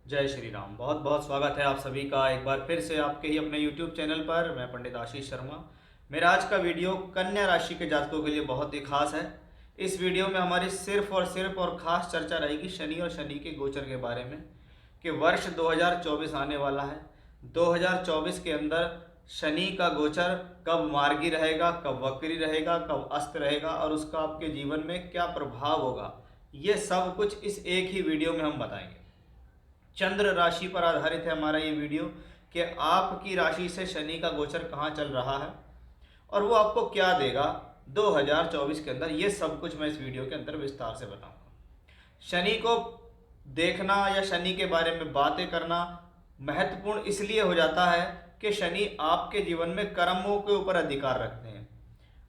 जय श्री राम। बहुत बहुत स्वागत है आप सभी का एक बार फिर से आपके ही अपने YouTube चैनल पर। मैं पंडित आशीष शर्मा। मेरा आज का वीडियो कन्या राशि के जातकों के लिए बहुत ही खास है। इस वीडियो में हमारी सिर्फ और खास चर्चा रहेगी शनि और शनि के गोचर के बारे में कि वर्ष 2024 आने वाला है। 2024 के अंदर शनि का गोचर कब मार्गी रहेगा, कब वक्री रहेगा, कब अस्त रहेगा और उसका आपके जीवन में क्या प्रभाव होगा, ये सब कुछ इस एक ही वीडियो में हम बताएंगे। चंद्र राशि पर आधारित है हमारा ये वीडियो कि आपकी राशि से शनि का गोचर कहाँ चल रहा है और वो आपको क्या देगा 2024 के अंदर। ये सब कुछ मैं इस वीडियो के अंदर विस्तार से बताऊंगा। शनि को देखना या शनि के बारे में बातें करना महत्वपूर्ण इसलिए हो जाता है कि शनि आपके जीवन में कर्मों के ऊपर अधिकार रखते हैं।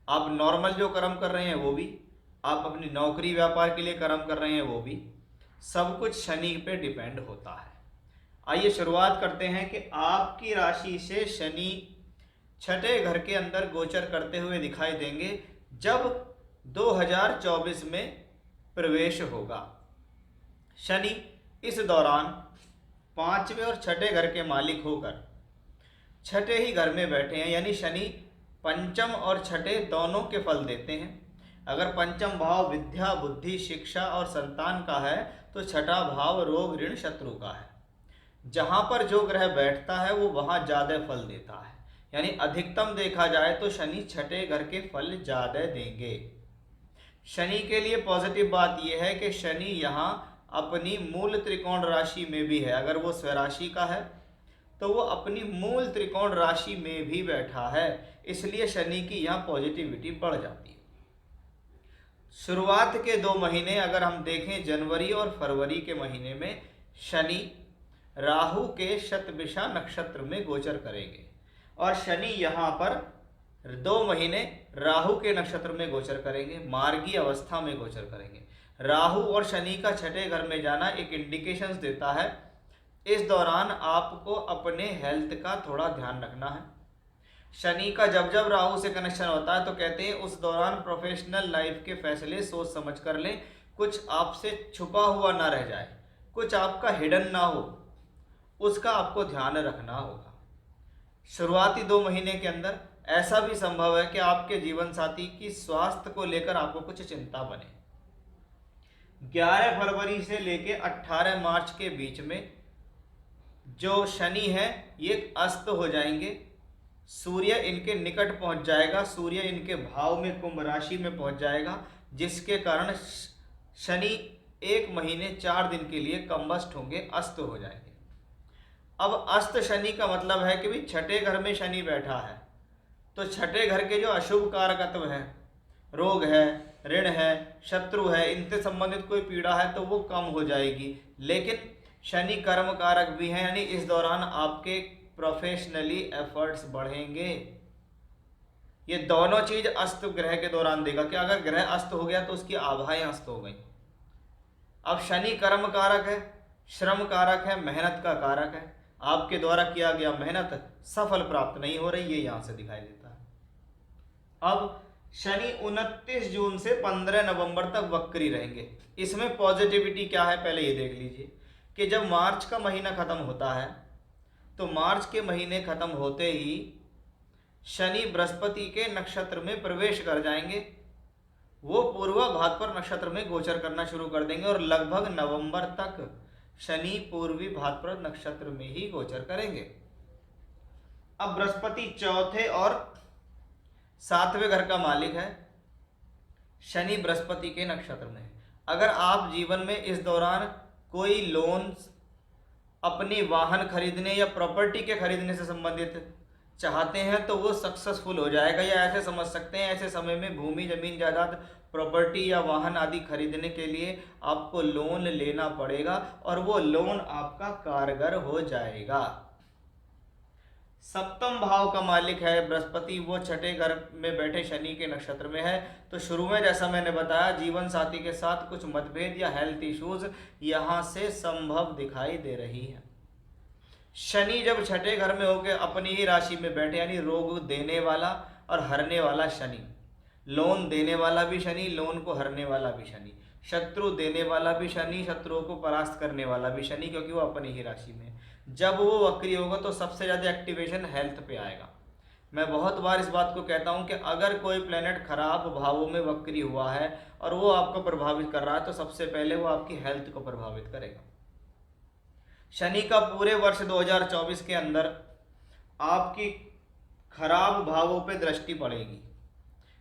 आप नॉर्मल जो कर्म कर रहे हैं वो भी, आप अपनी नौकरी व्यापार के लिए कर्म कर रहे हैं वो भी, सब कुछ शनि पे डिपेंड होता है। आइए शुरुआत करते हैं कि आपकी राशि से शनि छठे घर के अंदर गोचर करते हुए दिखाई देंगे जब 2024 में प्रवेश होगा। शनि इस दौरान पांचवें और छठे घर के मालिक होकर छठे ही घर में बैठे हैं, यानी शनि पंचम और छठे दोनों के फल देते हैं। अगर पंचम भाव विद्या, बुद्धि, शिक्षा और संतान का है तो छठा भाव रोग, ऋण, शत्रु का है। जहां पर जो ग्रह बैठता है वो वहां ज्यादा फल देता है, यानी अधिकतम देखा जाए तो शनि छठे घर के फल ज्यादा देंगे। शनि के लिए पॉजिटिव बात यह है कि शनि यहाँ अपनी मूल त्रिकोण राशि में भी है। अगर वो स्वराशि का है तो वो अपनी मूल त्रिकोण राशि में भी बैठा है, इसलिए शनि की यहाँ पॉजिटिविटी बढ़ जाती है। शुरुआत के 2 महीने अगर हम देखें, जनवरी और फरवरी के महीने में शनि राहु के शतभिषा नक्षत्र में गोचर करेंगे और शनि यहाँ पर 2 महीने राहु के नक्षत्र में गोचर करेंगे, मार्गी अवस्था में गोचर करेंगे। राहु और शनि का छठे घर में जाना एक इंडिकेशंस देता है इस दौरान आपको अपने हेल्थ का थोड़ा ध्यान रखना है। शनि का जब जब राहु से कनेक्शन होता है तो कहते हैं उस दौरान प्रोफेशनल लाइफ के फैसले सोच समझ कर लें, कुछ आपसे छुपा हुआ ना रह जाए, कुछ आपका हिडन ना हो, उसका आपको ध्यान रखना होगा। शुरुआती 2 महीने के अंदर ऐसा भी संभव है कि आपके जीवन साथी की स्वास्थ्य को लेकर आपको कुछ चिंता बने। 11 फरवरी से लेकर 18 मार्च के बीच में जो शनि है ये अस्त हो जाएंगे। सूर्य इनके निकट पहुंच जाएगा, सूर्य इनके भाव में कुंभ राशि में पहुंच जाएगा, जिसके कारण शनि 1 महीने 4 दिन के लिए कम्बस्ट होंगे, अस्त हो जाएंगे। अब अस्त शनि का मतलब है कि भी छठे घर में शनि बैठा है तो छठे घर के जो अशुभ कारकत्व है, रोग है, ऋण है, शत्रु है, इनसे संबंधित कोई पीड़ा है तो वो कम हो जाएगी। लेकिन शनि कर्म कारक भी है, यानी इस दौरान आपके प्रोफेशनली एफर्ट्स बढ़ेंगे। ये दोनों चीज अस्त ग्रह के दौरान देगा कि अगर ग्रह अस्त हो गया तो उसकी आभाएं अस्त हो गई। अब शनि कर्म कारक है, श्रम कारक है, मेहनत का कारक है। आपके द्वारा किया गया मेहनत सफल प्राप्त नहीं हो रही, ये यहां से दिखाई देता है। अब शनि 29 जून से 15 नवंबर तक वक्री रहेंगे। इसमें पॉजिटिविटी क्या है पहले ये देख लीजिए कि जब मार्च का महीना खत्म होता है तो मार्च के महीने खत्म होते ही शनि बृहस्पति के नक्षत्र में प्रवेश कर जाएंगे। वो पूर्वा भाद्रपद नक्षत्र में गोचर करना शुरू कर देंगे और लगभग नवंबर तक शनि पूर्वी भाद्रपद नक्षत्र में ही गोचर करेंगे। अब बृहस्पति चौथे और 7वें घर का मालिक है, शनि बृहस्पति के नक्षत्र में है। अगर आप जीवन में इस दौरान कोई लोन अपनी वाहन खरीदने या प्रॉपर्टी के खरीदने से संबंधित चाहते हैं तो वो सक्सेसफुल हो जाएगा, या ऐसे समझ सकते हैं ऐसे समय में भूमि, जमीन, जायदाद, प्रॉपर्टी या वाहन आदि खरीदने के लिए आपको लोन लेना पड़ेगा और वो लोन आपका कारगर हो जाएगा। 7वें भाव का मालिक है बृहस्पति, वो छठे घर में बैठे शनि के नक्षत्र में है। तो शुरू में जैसा मैंने बताया जीवन साथी के साथ कुछ मतभेद या हेल्थ इश्यूज यहां से संभव दिखाई दे रही है। शनि जब छठे घर में होकर अपनी ही राशि में बैठे, यानी रोग देने वाला और हरने वाला शनि, लोन देने वाला भी शनि, लोन को हरने वाला भी शनि, शत्रु देने वाला भी शनि, शत्रुओं को परास्त करने वाला भी शनि, क्योंकि वो अपनी ही राशि में है। जब वो वक्री होगा तो सबसे ज़्यादा एक्टिवेशन हेल्थ पे आएगा। मैं बहुत बार इस बात को कहता हूँ कि अगर कोई प्लेनेट खराब भावों में वक्री हुआ है और वो आपको प्रभावित कर रहा है तो सबसे पहले वो आपकी हेल्थ को प्रभावित करेगा। शनि का पूरे वर्ष 2024 के अंदर आपकी खराब भावों पे दृष्टि पड़ेगी।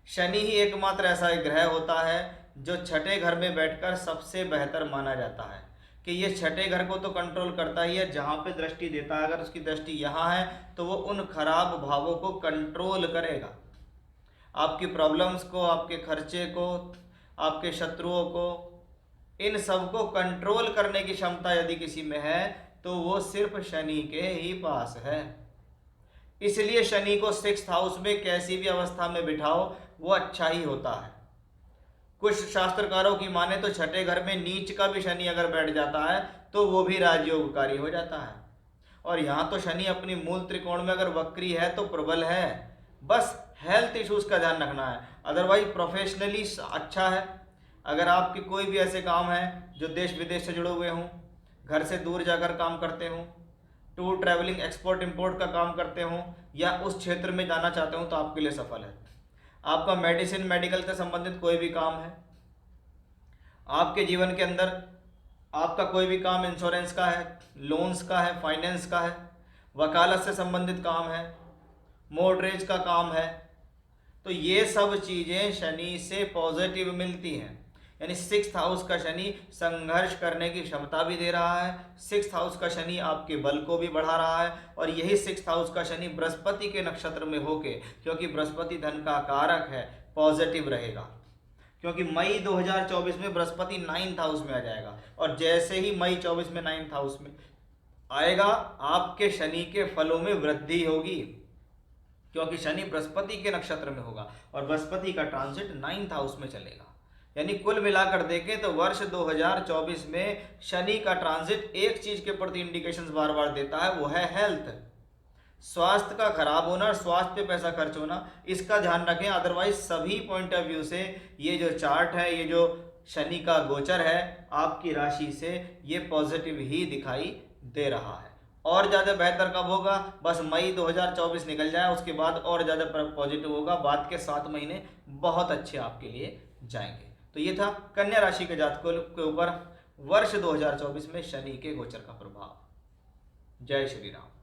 शनि ही एकमात्र ऐसा एक ग्रह होता है जो छठे घर में बैठकर सबसे बेहतर माना जाता है कि ये छठे घर को तो कंट्रोल करता ही है, जहाँ पे दृष्टि देता है अगर उसकी दृष्टि यहाँ है तो वो उन खराब भावों को कंट्रोल करेगा। आपकी प्रॉब्लम्स को, आपके खर्चे को, आपके शत्रुओं को, इन सब को कंट्रोल करने की क्षमता यदि किसी में है तो वो सिर्फ शनि के ही पास है। इसलिए शनि को 6th हाउस में कैसी भी अवस्था में बिठाओ वो अच्छा ही होता है। कुछ शास्त्रकारों की माने तो छठे घर में नीच का भी शनि अगर बैठ जाता है तो वो भी राजयोगकारी हो जाता है। और यहाँ तो शनि अपनी मूल त्रिकोण में अगर वक्री है तो प्रबल है। बस हेल्थ इश्यूज का ध्यान रखना है, अदरवाइज प्रोफेशनली अच्छा है। अगर आपके कोई भी ऐसे काम है जो देश विदेश से जुड़े हुए हों, घर से दूर जाकर काम करते हों, टूर ट्रैवलिंग एक्सपोर्ट इंपोर्ट का काम करते हों या उस क्षेत्र में जाना चाहते हो तो आपके लिए सफल है। आपका मेडिसिन मेडिकल से संबंधित कोई भी काम है, आपके जीवन के अंदर आपका कोई भी काम इंश्योरेंस का है, लोन्स का है, फाइनेंस का है, वकालत से संबंधित काम है, मोर्टगेज का काम है, तो ये सब चीज़ें शनि से पॉजिटिव मिलती हैं। यानी 6th हाउस का शनि संघर्ष करने की क्षमता भी दे रहा है, 6th हाउस का शनि आपके बल को भी बढ़ा रहा है, और यही 6th हाउस का शनि बृहस्पति के नक्षत्र में होके, क्योंकि बृहस्पति धन का कारक है, पॉजिटिव रहेगा। क्योंकि मई 2024 में बृहस्पति 9th हाउस में आ जाएगा, और जैसे ही मई 24 में 9th हाउस में आएगा आपके शनि के फलों में वृद्धि होगी, क्योंकि शनि बृहस्पति के नक्षत्र में होगा और बृहस्पति का ट्रांजिट 9th हाउस में चलेगा। यानी कुल मिलाकर देखें तो वर्ष 2024 में शनि का ट्रांजिट एक चीज के प्रति इंडिकेशंस बार बार देता है, वो है हेल्थ। स्वास्थ्य का खराब होना और स्वास्थ्य पे पैसा खर्च होना, इसका ध्यान रखें। अदरवाइज सभी पॉइंट ऑफ व्यू से ये जो चार्ट है, ये जो शनि का गोचर है आपकी राशि से, ये पॉजिटिव ही दिखाई दे रहा है। और ज़्यादा बेहतर कब होगा? बस मई 2024 निकल जाए, उसके बाद और ज़्यादा पॉजिटिव होगा। बाद के 7 महीने बहुत अच्छे आपके लिए जाएंगे। तो ये था कन्या राशि के जातकों के ऊपर वर्ष 2024 में शनि के गोचर का प्रभाव। जय श्री राम।